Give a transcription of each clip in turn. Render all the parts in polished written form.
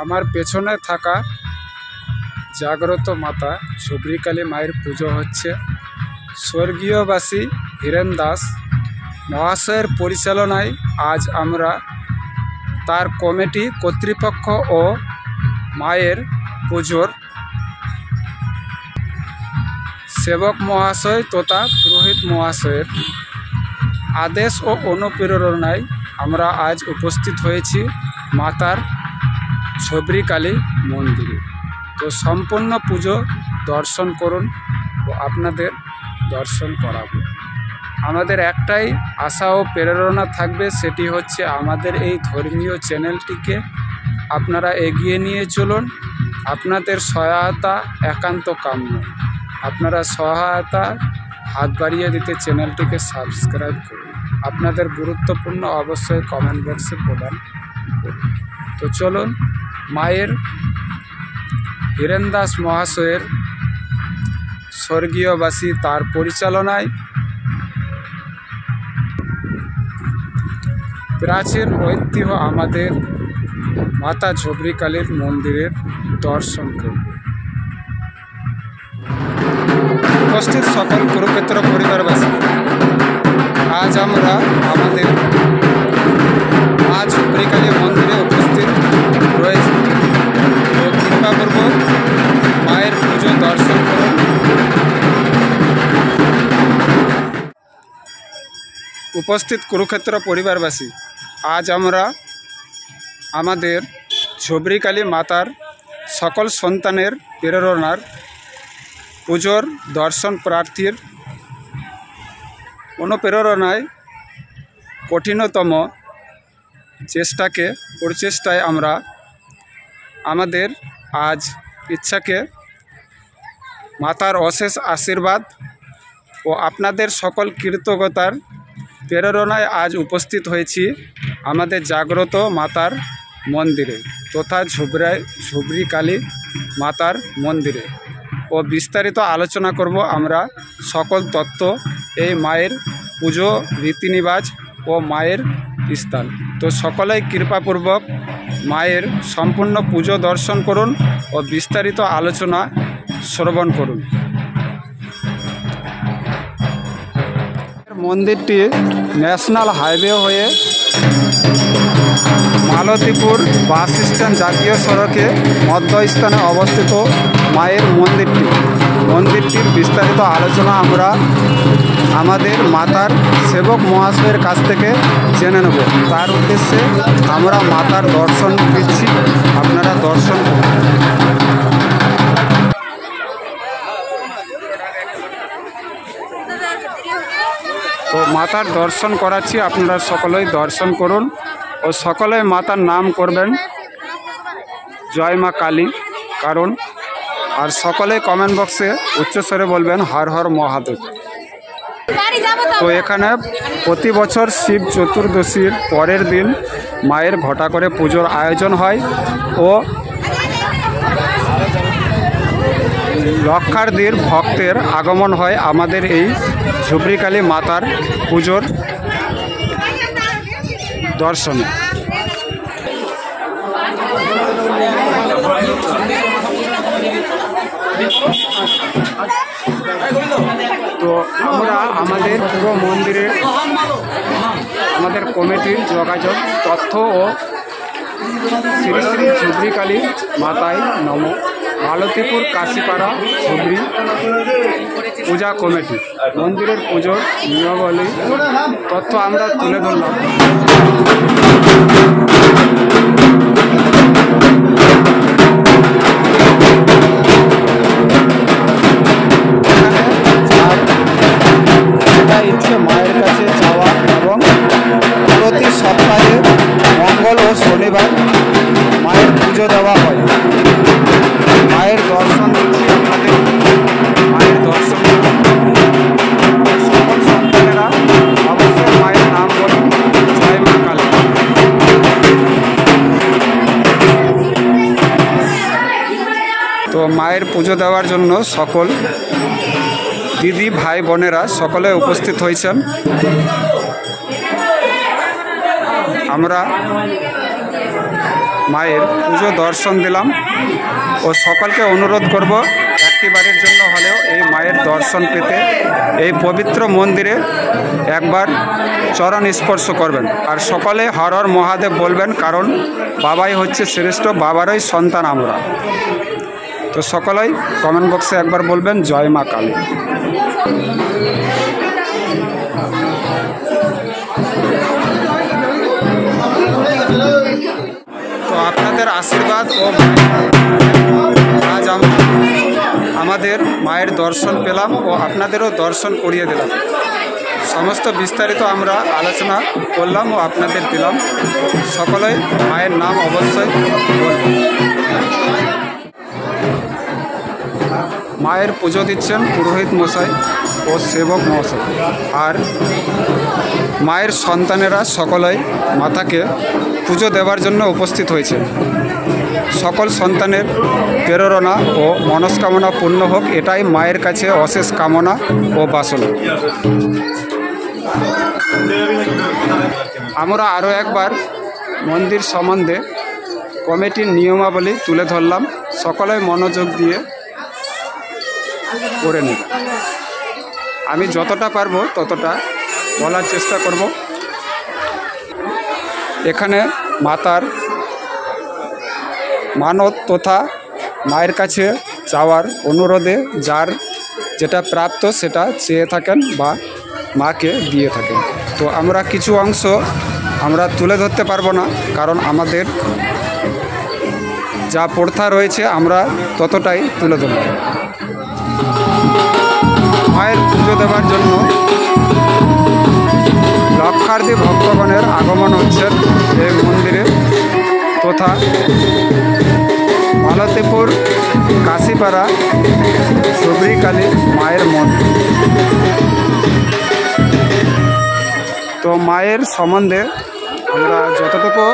আমার পেছনে থাকা জাগ্রত মাতা ঝুবড়িকালী মায়ের পুজো হচ্ছে। স্বর্গীয়বাসী হীরেন দাস মহাশয়ের পরিচালনায় আজ আমরা তার কমিটি কর্তৃপক্ষ ও মায়ের পুজোর সেবক মহাশয় তথা পুরোহিত মহাশয়ের আদেশ ও অনুপ্রেরণায় আমরা আজ উপস্থিত হয়েছি মাতার ঝুবড়িকালী মন্দিরে। তো সম্পূর্ণ পুজো দর্শন করুন ও আপনাদের দর্শন করাবো। আমাদের একটাই আশা ও প্রেরণা থাকবে, সেটি হচ্ছে আমাদের এই ধর্মীয় চ্যানেলটিকে আপনারা এগিয়ে নিয়ে চলুন। আপনাদের সহায়তা একান্ত কাম্য। আপনারা সহায়তা হাত বাড়িয়ে দিতে চ্যানেলটিকে সাবস্ক্রাইব করুন। আপনাদের গুরুত্বপূর্ণ অবশ্যই কমেন্ট বক্সে প্রদান করুন। তো চলুন মায়ের হীরেন দাস মহাশয়ের স্বর্গীয়বাসী তার পরিচালনায় প্রাচীন ঐতিহ্য আমাদের মাতা ঝুবড়িকালীর মন্দিরের দর্শন করব। উপস্থিত সকল কুরুক্ষেত্র পরিবারবাসী, আজ আমরা আমাদের মা ঝুবড়িকালী মন্দিরে উপস্থিত রয়েছি। তো কৃপাপূর্বক মায়ের পুজো দর্শন করুন। উপস্থিত কুরুক্ষেত্র পরিবারবাসী, আজ আমরা আমাদের ঝুবড়িকালী মাতার সকল সন্তানের প্রেরণার পুজোর দর্শন প্রার্থীর অনুপ্রেরণায় কঠিনতম প্রচেষ্টায় আমরা আমাদের আজ ইচ্ছাকে মাতার অশেষ আশীর্বাদ ও আপনাদের সকল কৃতজ্ঞতার প্রেরণায় আজ উপস্থিত হয়েছি আমাদের জাগ্রত মাতার মন্দিরে তথা ঝুবড়িকালী মাতার মন্দিরে ও বিস্তারিত আলোচনা করব আমরা সকল তত্ত্ব এই মায়ের পুজো রীতিনিবাজ ও মায়ের স্থান। তো সকলেই কৃপাপূর্বক মায়ের সম্পূর্ণ পুজো দর্শন করুন ও বিস্তারিত আলোচনা শ্রবণ করুন। মন্দিরটি ন্যাশনাল হাইওয়ে হয়ে মালতীপুর বাস স্ট্যান্ড জাতীয় সড়কে মধ্যস্থানে অবস্থিত মায়ের মন্দিরটির বিস্তারিত আলোচনা আমরা আমাদের মাতার সেবক মহাশয়ের কাছ থেকে জেনে নেব। তার উদ্দেশ্যে আমরা মাতার দর্শন দিচ্ছি, আপনারা দর্শন করুন। তো মাতার দর্শন করাচ্ছি, আপনারা সকলেই দর্শন করুন ও সকলে মাতার নাম করবেন জয় মা কালী কারণ, আর সকলে কমেন্ট বক্সে উচ্চস্বরে বলবেন হর হর মহাদেব। তো এখানে প্রতি বছর শিব চতুর্দশীর পরের দিন মায়ের ঘটা করে পুজোর আয়োজন হয় ও লক্ষাধিক ভক্তের আগমন হয় আমাদের এই ঝুবড়িকালী মাতার পুজোর দর্শনে। তো আমরা আমাদের পুরো মন্দিরের আমাদের কমিটির যোগাযোগ তথ্য ও শ্রী শ্রী ঝুবড়িকালী মাতায় নম মালতীপুর কাশীপাড়া ঝুবড়ি পূজা কমিটি মন্দিরের পুজোর নিয়মাবলী তথ্য আমরা তুলে ধরলাম। ইচ্ছে মায়ের কাছে যাওয়া এবং প্রতি সপ্তাহে মঙ্গল ও শনিবার মায়ের পুজো দেওয়া হয়। মায়ের দর্শন দিচ্ছি আপনাদের, মায়ের দর্শন সকল সন্তানেরা অবশ্যই মায়ের নাম বলুন জয় মা কালী। তো মায়ের পুজো দেওয়ার জন্য সকল দিদি ভাই বোনেরা সকলে উপস্থিত হয়েছেন। আমরা মায়ের পুজো দর্শন দিলাম ও সকলকে অনুরোধ করব একটিবারের জন্য হলেও এই মায়ের দর্শন পেতে এই পবিত্র মন্দিরে একবার চরণ স্পর্শ করবেন। আর সকলে হর হর মহাদেব বলবেন, কারণ বাবাই হচ্ছে শ্রেষ্ঠ, বাবারই সন্তান আমরা। তো সকলেই কমেন্ট বক্সে একবার বলবেন জয় মা কালী। তো আপনাদের আশীর্বাদ ও আজ আমাদের মায়ের দর্শন পেলাম ও আপনাদেরও দর্শন করিয়ে দিলাম। সমস্ত বিস্তারিত আমরা আলোচনা করলাম ও আপনাদের দিলাম। সকলেই মায়ের নাম অবশ্যই বলবেন। মায়ের পুজো দিচ্ছেন পুরোহিত মশাই ও সেবক মশাই। আর মায়ের সন্তানেরা সকলেই মাতাকে পুজো দেওয়ার জন্য উপস্থিত হয়েছে। সকল সন্তানের প্রেরণা ও মনস্কামনা পূর্ণ হোক, এটাই মায়ের কাছে অশেষ কামনা ও বাসনা। আমরা আরও একবার মন্দির সম্বন্ধে কমিটির নিয়মাবলী তুলে ধরলাম, সকলে মনোযোগ দিয়ে করে নেব। আমি যতটা পারবো ততটা বলার চেষ্টা করব। এখানে মাতার মানত তথা মায়ের কাছে চাওয়ার অনুরোধে যার যেটা প্রাপ্ত সেটা চেয়ে থাকেন বা মাকে দিয়ে থাকেন। তো আমরা কিছু অংশ আমরা তুলে ধরতে পারবো না, কারণ আমাদের যা প্রথা রয়েছে আমরা ততটাই তুলে ধরব। মায়ের পুজো দেওয়ার জন্য লক্ষার্থী ভক্তগণের আগমন হচ্ছে এই মন্দিরে তথা মালতীপুর কাশীপাড়া সবরীকালী মায়ের মন্দির। তো মায়ের সম্বন্ধে আমরা যতটুকু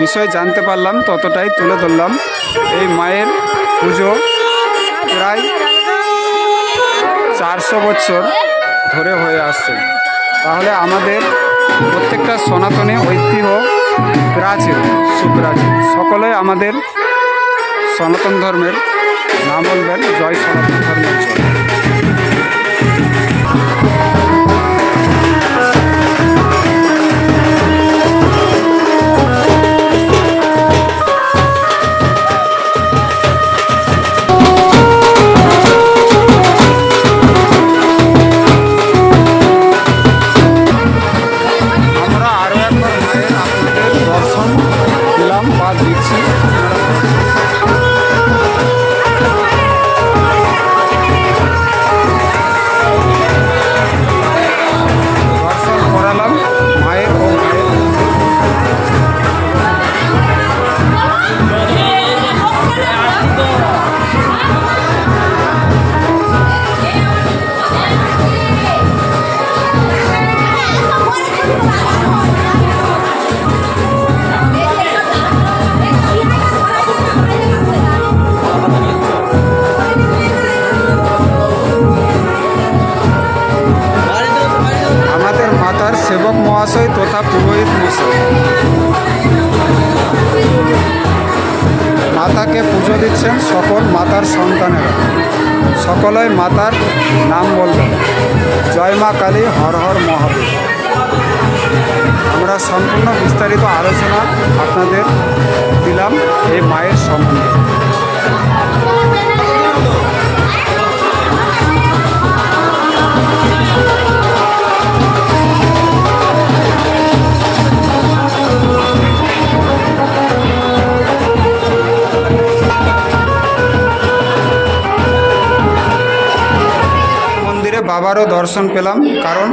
বিষয় জানতে পারলাম ততটাই তুলে ধরলাম। এই মায়ের পুজো প্রায় 400 বছর ধরে হয়ে আসছে। তাহলে আমাদের প্রত্যেকটা সনাতনী ঐতিহ্য প্রাচীন সুপ্রাচীন। সকলে আমাদের সনাতন ধর্মের নাম বলবেন, জয় সনাতন ধর্মের জয়। সেবক মহাশয় তথা পুরোহিত মশাই মাতাকে পুজো দিচ্ছেন সকল মাতার সন্তানেরা। সকলেই মাতার নাম বলবেন, জয় মা কালী, হর হর মহাদেব। আমরা সম্পূর্ণ বিস্তারিত আলোচনা আপনাদের দিলাম এই মায়ের সম্বন্ধে। বাবারও দর্শন পেলাম, কারণ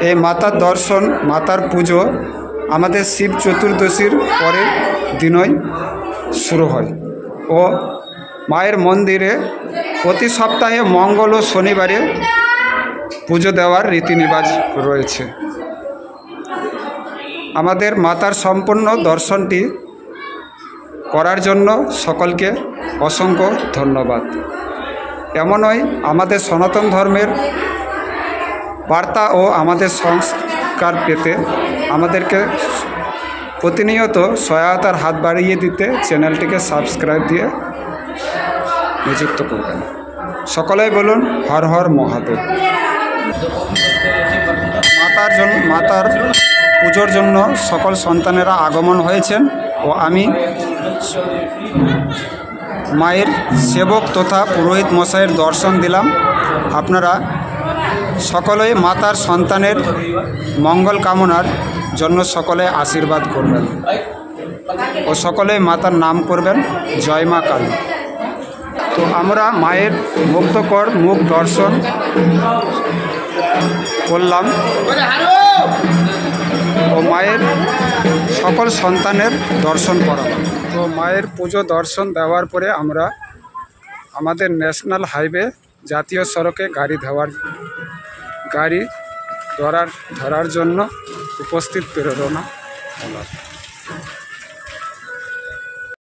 এই মাতার দর্শন, মাতার পুজো আমাদের শিব চতুর্দশীর পরের দিনই শুরু হয় ও মায়ের মন্দিরে প্রতি সপ্তাহে মঙ্গল ও শনিবারে পুজো দেওয়ার রীতিনিবাজ রয়েছে। আমাদের মাতার সম্পূর্ণ দর্শনটি করার জন্য সকলকে অসংখ্য ধন্যবাদ। এমনই আমাদের সনাতন ধর্মের বার্তা ও আমাদের সংস্কার পেতে আমাদেরকে প্রতিনিয়ত সহায়তার হাত বাড়িয়ে দিতে চ্যানেলটিকে সাবস্ক্রাইব দিয়ে নিযুক্ত করবেন। সকলেই বলুন হর হর মহাদেব। মাতার পুজোর জন্য সকল সন্তানেরা আগমন হয়েছেন ও আমি মায়ের সেবক তথা পুরোহিত মশাইয়ের দর্শন দিলাম। আপনারা সকলেই মাতার সন্তানের মঙ্গল কামনার জন্য সকলে আশীর্বাদ করবেন ও সকলেই মাতার নাম করবেন জয় মা কালী। তো আমরা মায়ের মুক্তকর মুখ দর্শন করলাম ও মায়ের সকল সন্তানের দর্শন করালাম। তো মায়ের পুজো দর্শন দেওয়ার পরে আমরা আমাদের ন্যাশনাল হাইওয়ে জাতীয় সড়কে গাড়ি ধরার জন্য উপস্থিত প্রেরণা হলাম।